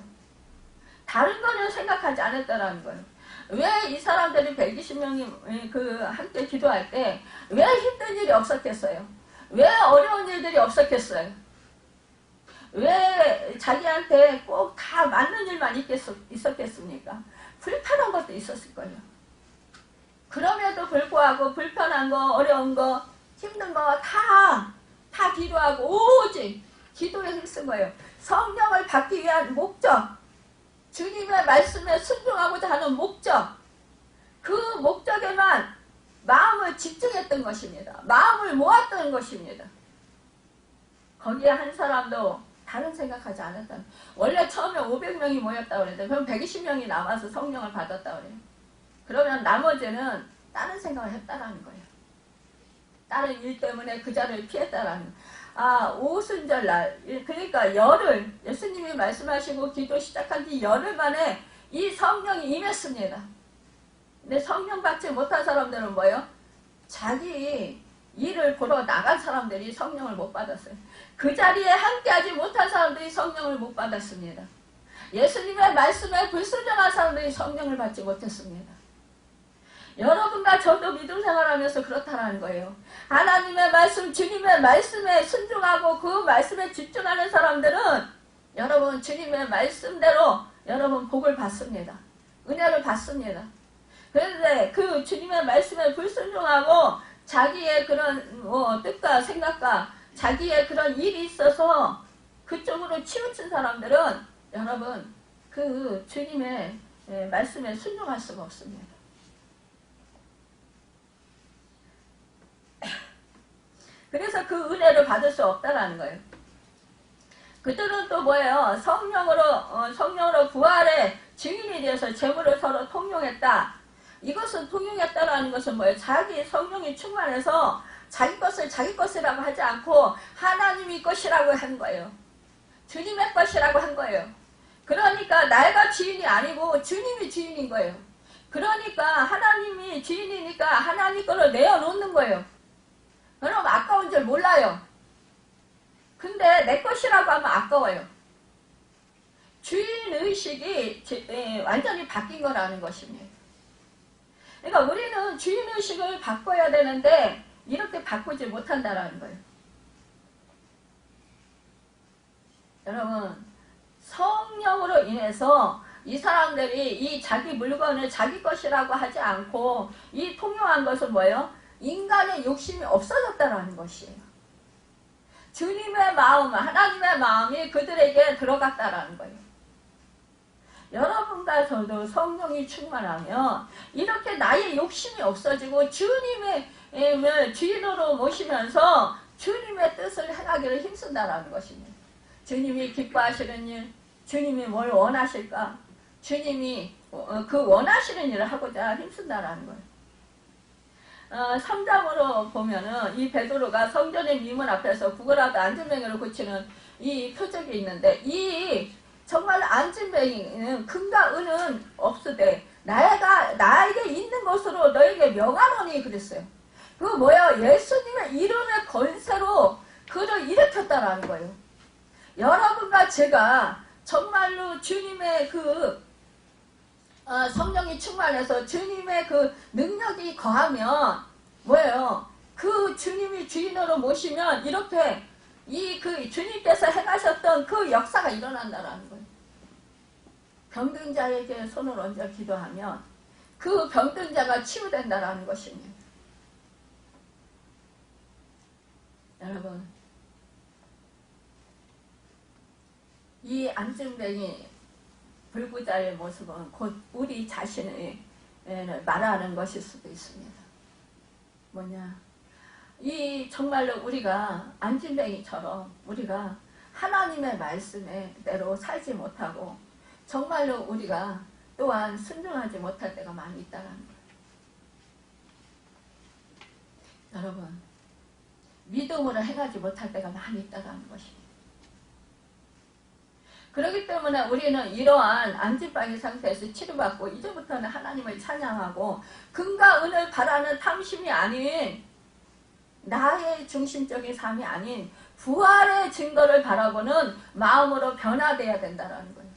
다른 거는 생각하지 않았다라는 거예요. 왜 이 사람들이 120명이 함께 기도할 때 왜 힘든 일이 없었겠어요? 왜 어려운 일들이 없었겠어요? 왜 자기한테 꼭 다 맞는 일만 있었겠습니까? 불편한 것도 있었을 거예요. 그럼에도 불구하고 불편한 거, 어려운 거, 힘든 거 다 기도하고 오직 기도에 힘쓴 거예요. 성령을 받기 위한 목적, 주님의 말씀에 순종하고자 하는 목적, 그 목적에만 마음을 집중했던 것입니다. 마음을 모았던 것입니다. 거기에 한 사람도 다른 생각하지 않았다. 원래 처음에 500명이 모였다고 그랬는데 그럼 120명이 남아서 성령을 받았다고 그래요. 그러면 나머지는 다른 생각을 했다라는 거예요. 다른 일 때문에 그 자리를 피했다라는 거예요. 오순절날, 그러니까 열흘, 예수님이 말씀하시고 기도 시작한 지 열흘 만에 이 성령이 임했습니다. 근데 성령 받지 못한 사람들은 뭐예요? 자기 일을 보러 나간 사람들이 성령을 못 받았어요. 그 자리에 함께하지 못한 사람들이 성령을 못 받았습니다. 예수님의 말씀에 불순종한 사람들이 성령을 받지 못했습니다. 여러분과 저도 믿음 생활하면서 그렇다는 거예요. 하나님의 말씀, 주님의 말씀에 순종하고 그 말씀에 집중하는 사람들은 여러분 주님의 말씀대로 여러분 복을 받습니다. 은혜를 받습니다. 그런데 그 주님의 말씀에 불순종하고 자기의 그런 뜻과 생각과 자기의 그런 일이 있어서 그쪽으로 치우친 사람들은 여러분 그 주님의 말씀에 순종할 수가 없습니다. 그래서 그 은혜를 받을 수 없다라는 거예요. 그들은 또 뭐예요? 성령으로 부활의 증인이 되어서 재물을 서로 통용했다. 이것은 통용했다라는 것은 뭐예요? 자기 성령이 충만해서 자기 것을 자기 것이라고 하지 않고 하나님이 것이라고 한 거예요. 주님의 것이라고 한 거예요. 그러니까 내가 주인이 아니고 주님이 주인인 거예요. 그러니까 하나님이 주인이니까 하나님 거를 내어놓는 거예요. 그럼 아까운 줄 몰라요. 근데 내 것이라고 하면 아까워요. 주인의식이 완전히 바뀐 거라는 것입니다. 그러니까 우리는 주인의식을 바꿔야 되는데 이렇게 바꾸지 못한다라는 거예요. 여러분 성령으로 인해서 이 사람들이 이 자기 물건을 자기 것이라고 하지 않고 이 통용한 것은 뭐예요? 인간의 욕심이 없어졌다라는 것이에요. 주님의 마음, 하나님의 마음이 그들에게 들어갔다라는 거예요. 여러분과 저도 성령이 충만하면 이렇게 나의 욕심이 없어지고 주님의 주인으로 모시면서 주님의 뜻을 행하기를 힘쓴다라는 것입니다. 주님이 기뻐하시는 일, 주님이 뭘 원하실까? 주님이 그 원하시는 일을 하고자 힘쓴다라는 거예요. 3장으로 보면은 이 베드로가 성전의 미문 앞에서 구걸하다 안진뱅이를 고치는 이 표적이 있는데 이 정말 안진뱅이는 금과 은은 없으되 나에게 있는 것으로 너에게 명하노니 그랬어요. 그 뭐야? 예수님의 이름의 권세로 그를 일으켰다라는 거예요. 여러분과 제가 정말로 주님의 성령이 충만해서 주님의 그 능력이 거하면 뭐예요? 그 주님이 주인으로 모시면 이렇게 그 주님께서 행하셨던 그 역사가 일어난다라는 거예요. 병든 자에게 손을 얹어 기도하면 그 병든 자가 치유된다라는 것입니다. 여러분, 이 안증뱅이 불구자의 모습은 곧 우리 자신을 말하는 것일 수도 있습니다. 뭐냐? 정말로 우리가 안진뱅이처럼 우리가 하나님의 말씀대로 살지 못하고 정말로 우리가 또한 순종하지 못할 때가 많이 있다는 거예요. 여러분, 믿음으로 행하지 못할 때가 많이 있다는 것입니다. 그렇기 때문에 우리는 이러한 안진뱅이 상태에서 치료받고 이제부터는 하나님을 찬양하고 금과 은을 바라는 탐심이 아닌 나의 중심적인 삶이 아닌 부활의 증거를 바라보는 마음으로 변화되어야 된다는 거예요.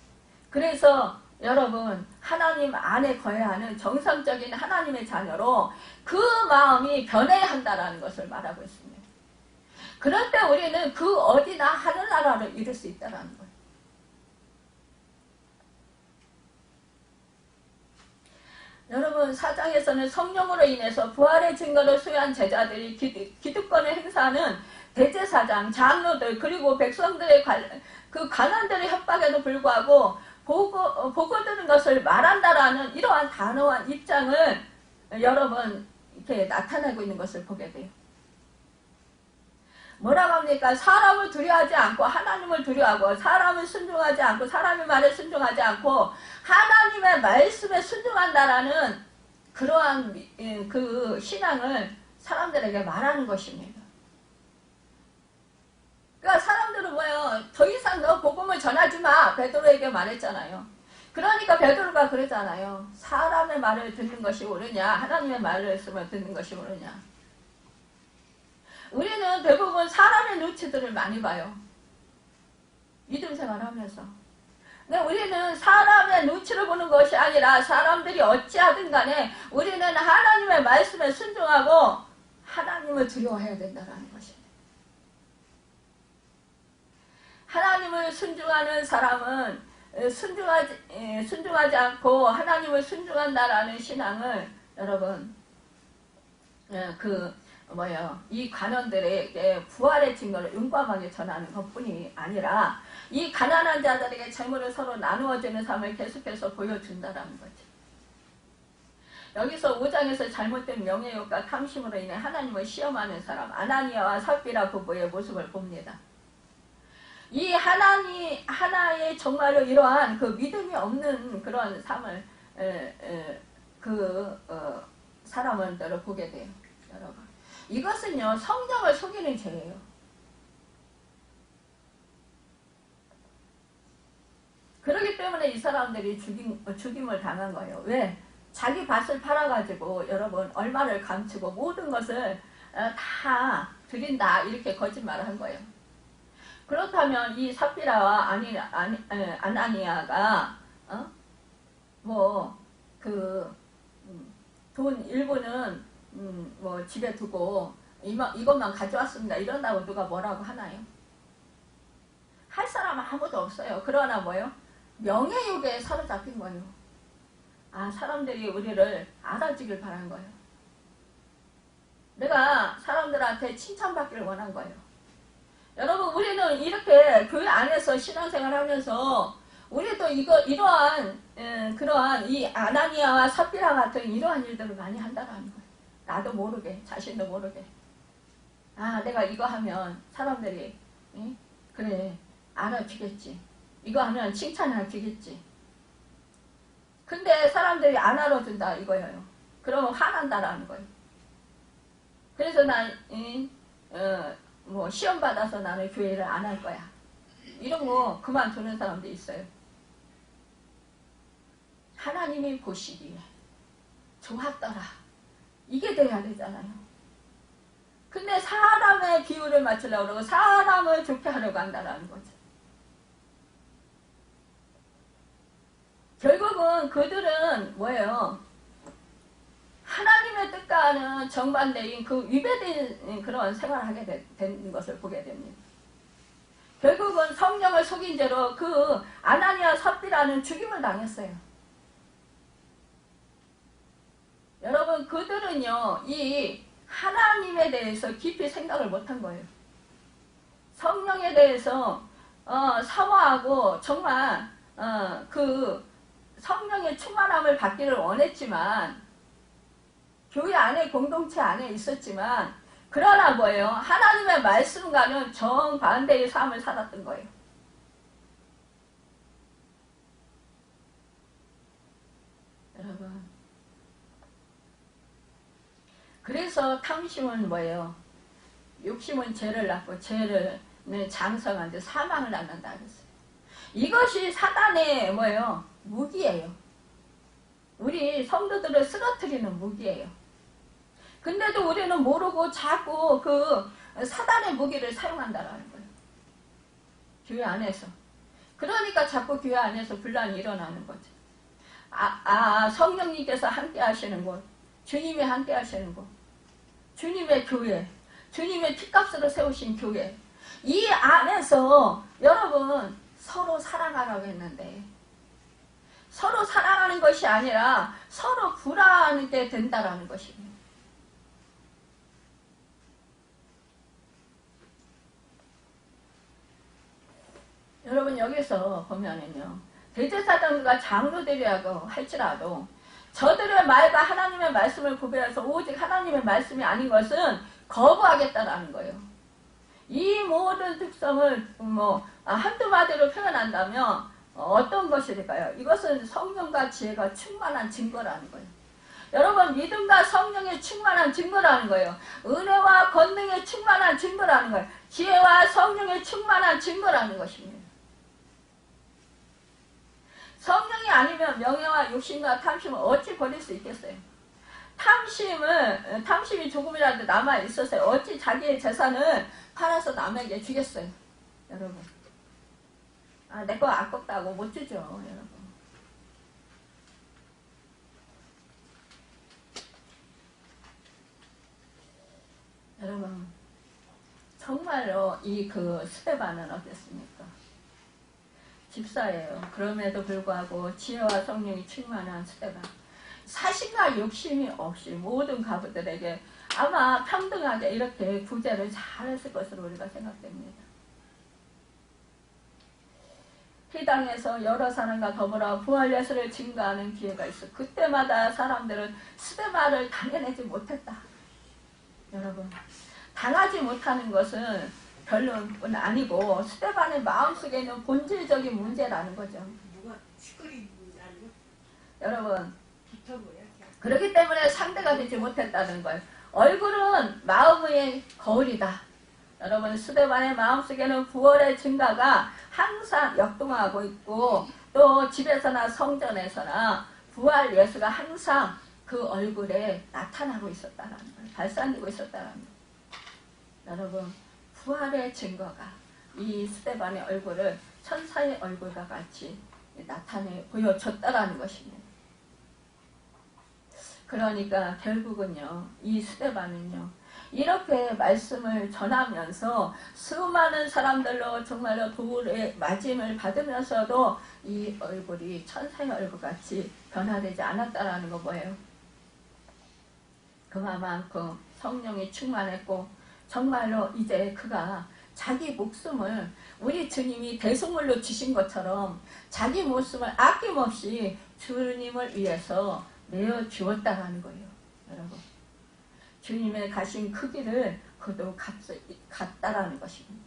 그래서 여러분, 하나님 안에 거해야 하는 정상적인 하나님의 자녀로 그 마음이 변해야 한다는 것을 말하고 있습니다. 그럴 때 우리는 그 어디나 하늘나라를 이룰 수 있다는 거예요. 여러분, 사장에서는 성령으로 인해서 부활의 증거를 수여한 제자들이 기득권을 행사하는 대제사장, 장로들, 그리고 백성들의 관원들의 협박에도 불구하고 보고 드는 것을 말한다라는 이러한 단호한 입장을 여러분 이렇게 나타내고 있는 것을 보게 돼요. 뭐라고 합니까? 사람을 두려워하지 않고 하나님을 두려워하고 사람을 순종하지 않고 사람의 말에 순종하지 않고 하나님의 말씀에 순종한다라는 그러한 그 신앙을 사람들에게 말하는 것입니다. 그러니까 사람들은 뭐예요? 더 이상 너 복음을 전하지 마. 베드로에게 말했잖아요. 그러니까 베드로가 그러잖아요. 사람의 말을 듣는 것이 옳으냐 하나님의 말씀을 듣는 것이 옳으냐. 우리는 대부분 사람의 눈치들을 많이 봐요. 믿음 생활하면서. 근데 우리는 사람의 눈치를 보는 것이 아니라 사람들이 어찌하든 간에 우리는 하나님의 말씀에 순종하고 하나님을 두려워해야 된다는 것입니다. 하나님을 순종하는 사람은 순종하지 않고 하나님을 순종한다라는 신앙을 여러분 이 관원들에게 부활의 증거를 용감하게 전하는 것뿐이 아니라 이 가난한 자들에게 재물을 서로 나누어주는 삶을 계속해서 보여준다라는 거죠. 여기서 5장에서 잘못된 명예욕과 탐심으로 인해 하나님을 시험하는 사람 아나니아와 삽비라 부부의 모습을 봅니다. 이 하나의 정말로 이러한 그 믿음이 없는 그런 삶을 사람들을 보게 돼요. 여러분, 이것은요 성령을 속이는 죄예요. 그렇기 때문에 이 사람들이 죽임을 당한 거예요. 왜? 자기 밭을 팔아가지고 여러분 얼마를 감추고 모든 것을 다 드린다 이렇게 거짓말을 한 거예요. 그렇다면 이 삽비라와 아나니아가 돈 일부는 집에 두고 이것만 가져왔습니다. 이런다고 누가 뭐라고 하나요? 할 사람은 아무도 없어요. 그러나 뭐요? 명예욕에 사로잡힌 거예요. 사람들이 우리를 알아주길 바란 거예요. 내가 사람들한테 칭찬받기를 원한 거예요. 여러분, 우리는 이렇게 교회 안에서 신앙생활 하면서 우리도 이러한 그러한 이 아나니아와 삽비라 같은 이러한 일들을 많이 한다는 거예요. 나도 모르게, 자신도 모르게. 내가 이거 하면 사람들이 그래 알아주겠지. 이거 하면 칭찬을 주겠지. 근데 사람들이 안 알아준다 이거예요. 그러면 화난다라는 거예요. 그래서 난 시험 받아서 나는 교회를 안 할 거야. 이런 거 그만두는 사람도 있어요. 하나님이 보시기에 좋았더라. 이게 돼야 되잖아요. 근데 사람의 기운을 맞추려고 그러고 사람을 좋게 하려고 한다는 거죠. 결국은 그들은 뭐예요? 하나님의 뜻과는 정반대인 그 위배된 그런 생활을 하게 된 것을 보게 됩니다. 결국은 성령을 속인 죄로 그 아나니아 삽비라는 죽임을 당했어요. 여러분, 그들은요, 이 하나님에 대해서 깊이 생각을 못한 거예요. 성령에 대해서 사모하고 정말 그 성령의 충만함을 받기를 원했지만, 교회 안에 공동체 안에 있었지만, 그러나 뭐예요? 하나님의 말씀과는 정반대의 삶을 살았던 거예요. 여러분, 그래서 탐심은 뭐예요? 욕심은 죄를 낳고 죄를 장성한데 사망을 낳는다 그랬어요. 이것이 사단의 뭐예요? 무기예요. 우리 성도들을 쓰러뜨리는 무기예요. 근데도 우리는 모르고 자꾸 그 사단의 무기를 사용한다라는 거예요. 교회 안에서. 그러니까 자꾸 교회 안에서 분란이 일어나는 거죠. 성령님께서 함께 하시는 곳, 주님이 함께 하시는 곳, 주님의 교회, 주님의 피값으로 세우신 교회, 이 안에서 여러분 서로 사랑하라고 했는데 서로 사랑하는 것이 아니라 서로 불화하게 된다라는 것입니다. 여러분, 여기서 보면은요, 대제사장과 장로들이라고 할지라도 저들의 말과 하나님의 말씀을 구별해서 오직 하나님의 말씀이 아닌 것은 거부하겠다라는 거예요. 이 모든 특성을 한두 마디로 표현한다면 어떤 것일까요? 이것은 성령과 지혜가 충만한 증거라는 거예요. 여러분, 믿음과 성령의 충만한 증거라는 거예요. 은혜와 권능의 충만한 증거라는 거예요. 지혜와 성령의 충만한 증거라는 것입니다. 성령이 아니면 명예와 욕심과 탐심을 어찌 버릴 수 있겠어요? 탐심이 조금이라도 남아 있었어요. 어찌 자기의 재산을 팔아서 남에게 주겠어요? 여러분, 내 거 아깝다고 못 주죠, 여러분. 여러분, 정말로 이 스데반은 어땠습니까? 집사예요. 그럼에도 불구하고 지혜와 성령이 충만한 스데반. 사심과 욕심이 없이 모든 가부들에게 아마 평등하게 이렇게 구제를 잘했을 것으로 우리가 생각됩니다. 해당에서 여러 사람과 더불어 부활 예수를 증거하는 기회가 있어. 그때마다 사람들은 스데반을 당해내지 못했다. 여러분, 당하지 못하는 것은 별로는 아니고 스데반의 마음속에 있는 본질적인 문제라는 거죠. 여러분, 그렇기 때문에 상대가 되지 못했다는 거예요. 얼굴은 마음의 거울이다. 여러분, 스데반의 마음속에는 부활의 증가가 항상 역동하고 있고, 또 집에서나 성전에서나 부활 예수가 항상 그 얼굴에 나타나고 있었다는 거예요. 발산되고 있었다는 거예요. 여러분, 부활의 증거가 이 스데반의 얼굴을 천사의 얼굴과 같이 보여줬다라는 것입니다. 그러니까 결국은요, 이 스데반은요, 이렇게 말씀을 전하면서 수많은 사람들로 정말로 도울의 맞음을 받으면서도 이 얼굴이 천사의 얼굴같이 변화되지 않았다라는 거 뭐예요? 그만큼 성령이 충만했고, 정말로 이제 그가 자기 목숨을 우리 주님이 대속물로 주신 것처럼 자기 목숨을 아낌없이 주님을 위해서 내어주었다라는 거예요. 여러분, 주님의 가신 그 길을 그도 갔다라는 것입니다.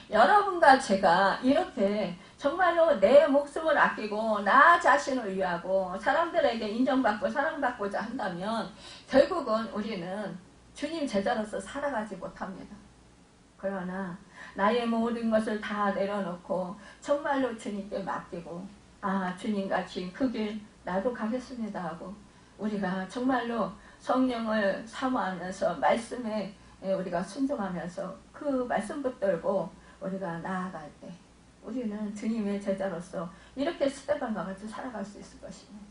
여러분과 제가 이렇게 정말로 내 목숨을 아끼고 나 자신을 위하고 사람들에게 인정받고 사랑받고자 한다면 결국은 우리는 주님 제자로서 살아가지 못합니다. 그러나 나의 모든 것을 다 내려놓고 정말로 주님께 맡기고 주님 가신 그 길 나도 가겠습니다 하고 우리가 정말로 성령을 사모하면서 말씀에 우리가 순종하면서 그 말씀 붙들고 우리가 나아갈 때 우리는 주님의 제자로서 이렇게 스데반과 같이 살아갈 수 있을 것입니다.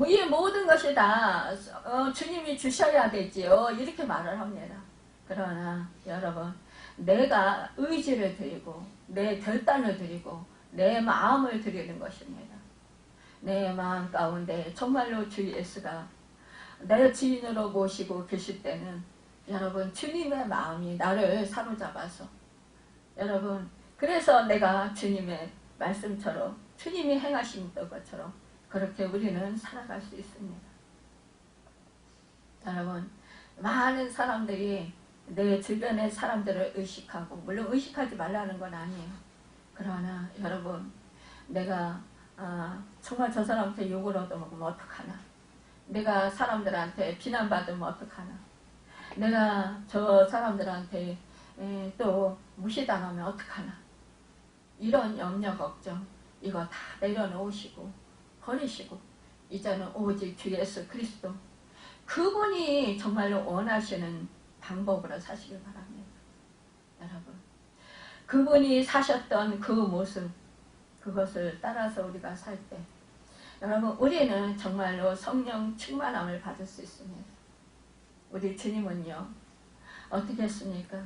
이 모든 것이 다 주님이 주셔야 되지요. 이렇게 말을 합니다. 그러나 여러분 내가 의지를 드리고 내 결단을 드리고 내 마음을 드리는 것입니다. 내 마음 가운데 정말로 주 예수가 내 주인으로 모시고 계실 때는 여러분 주님의 마음이 나를 사로잡아서 여러분 그래서 내가 주님의 말씀처럼 주님이 행하신 것처럼 그렇게 우리는 살아갈 수 있습니다. 여러분 많은 사람들이 내 주변의 사람들을 의식하고 물론 의식하지 말라는 건 아니에요. 그러나 여러분 내가 정말 저 사람한테 욕을 얻어먹으면 어떡하나, 내가 사람들한테 비난받으면 어떡하나, 내가 저 사람들한테 또 무시당하면 어떡하나, 이런 염려 걱정 이거 다 내려놓으시고 버리시고 이제는 오직 주 예수 그리스도 그분이 정말로 원하시는 방법으로 사시길 바랍니다. 여러분 그분이 사셨던 그 모습 그것을 따라서 우리가 살 때 여러분 우리는 정말로 성령 충만함을 받을 수 있습니다. 우리 주님은요 어떻게 했습니까?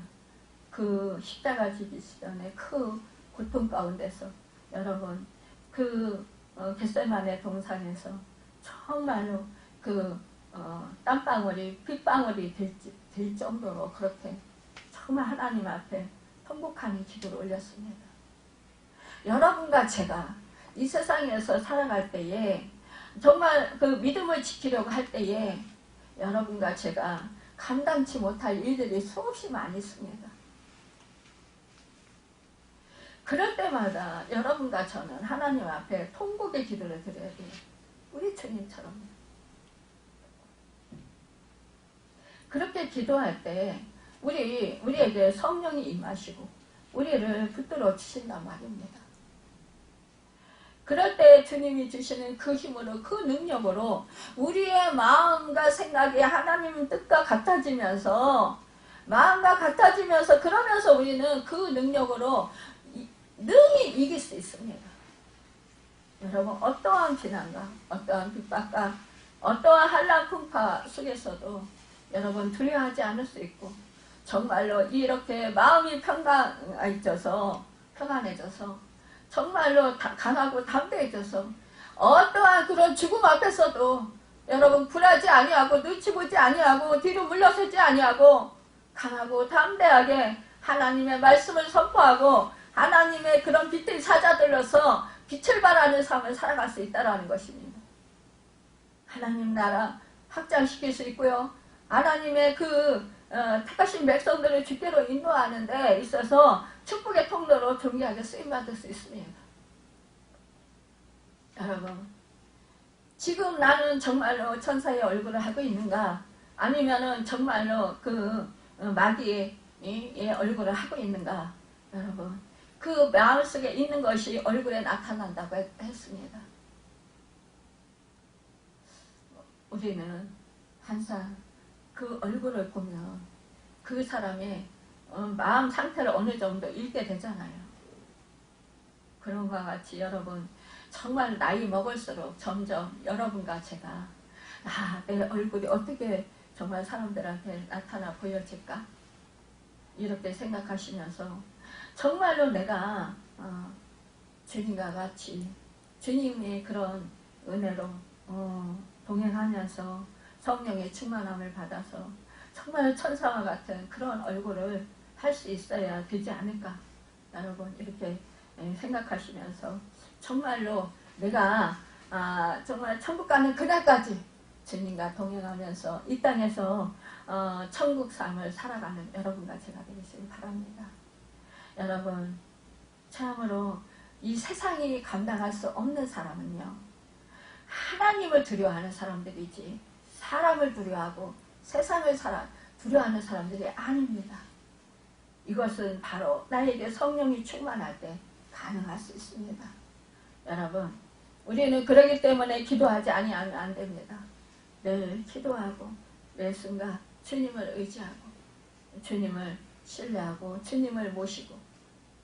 그 십자가 지기 전에 그 고통 가운데서 여러분 그 겟세마네 동산에서 정말로 그 땀방울이 핏방울이 될 정도로 그렇게 정말 하나님 앞에 통곡하는 기도를 올렸습니다. 여러분과 제가 이 세상에서 살아갈 때에 정말 그 믿음을 지키려고 할 때에 여러분과 제가 감당치 못할 일들이 수없이 많이 있습니다. 그럴 때마다 여러분과 저는 하나님 앞에 통곡의 기도를 드려야 돼요. 우리 주님처럼. 그렇게 기도할 때 우리에게 성령이 임하시고 우리를 붙들어 주신단 말입니다. 그럴 때 주님이 주시는 그 힘으로 그 능력으로 우리의 마음과 생각이 하나님 뜻과 같아지면서 마음과 같아지면서 그러면서 우리는 그 능력으로 능히 이길 수 있습니다. 여러분 어떠한 비난과 어떠한 핍박과 어떠한 한란 풍파 속에서도 여러분 두려워하지 않을 수 있고 정말로 이렇게 마음이 평안해져서 정말로 강하고 담대해져서 어떠한 그런 죽음 앞에서도 여러분 굴하지 아니하고 눈치 보지 아니하고 뒤로 물러서지 아니하고 강하고 담대하게 하나님의 말씀을 선포하고 하나님의 그런 빛의 사자들로서 빛을 발하는 삶을 살아갈 수 있다는 것입니다. 하나님 나라 확장시킬 수 있고요. 하나님의 그 택하신 백성들을 주께로 인도하는 데 있어서 축복의 통로로 존귀하게 쓰임받을 수 있습니다. 여러분 지금 나는 정말로 천사의 얼굴을 하고 있는가 아니면은 정말로 그 마귀의 얼굴을 하고 있는가 여러분 그 마음속에 있는 것이 얼굴에 나타난다고 했습니다. 우리는 항상 그 얼굴을 보면 그 사람의 마음 상태를 어느 정도 읽게 되잖아요. 그런 것과 같이 여러분 정말 나이 먹을수록 점점 여러분과 제가 내 얼굴이 어떻게 정말 사람들한테 나타나 보여질까? 이렇게 생각하시면서 정말로 내가 주님과 같이 주님의 그런 은혜로 동행하면서 성령의 충만함을 받아서 정말 천사와 같은 그런 얼굴을 할 수 있어야 되지 않을까 여러분 이렇게 생각하시면서 정말로 내가 정말 천국 가는 그날까지 주님과 동행하면서 이 땅에서 천국 삶을 살아가는 여러분과 제가 되시길 바랍니다. 여러분 참으로 이 세상이 감당할 수 없는 사람은요 하나님을 두려워하는 사람들이지 사람을 두려워하고 세상을 두려워하는 사람들이 아닙니다. 이것은 바로 나에게 성령이 충만할 때 가능할 수 있습니다. 여러분 우리는 그러기 때문에 기도하지 아니하면 안 됩니다. 늘 기도하고 매 순간 주님을 의지하고 주님을 신뢰하고 주님을 모시고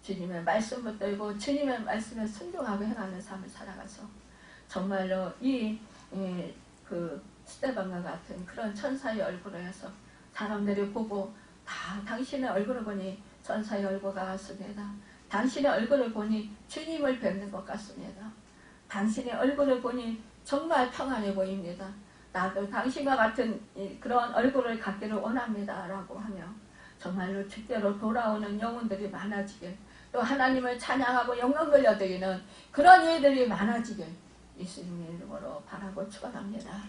주님의 말씀 붙들고 주님의 말씀에 순종하고 행하는 삶을 살아가서 정말로 그 스데반과 같은 그런 천사의 얼굴을 해서 사람들이 보고 다 당신의 얼굴을 보니 천사의 얼굴 같습니다. 당신의 얼굴을 보니 주님을 뵙는 것 같습니다. 당신의 얼굴을 보니 정말 평안해 보입니다. 나도 당신과 같은 그런 얼굴을 갖기를 원합니다. 라고 하며 정말로 주께로 돌아오는 영혼들이 많아지길 또 하나님을 찬양하고 영광 돌려드리는 그런 일들이 많아지길 예수님의 이름으로 바라고 축원합니다.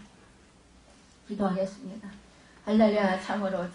기도하겠습니다. 할렐루야. 참으로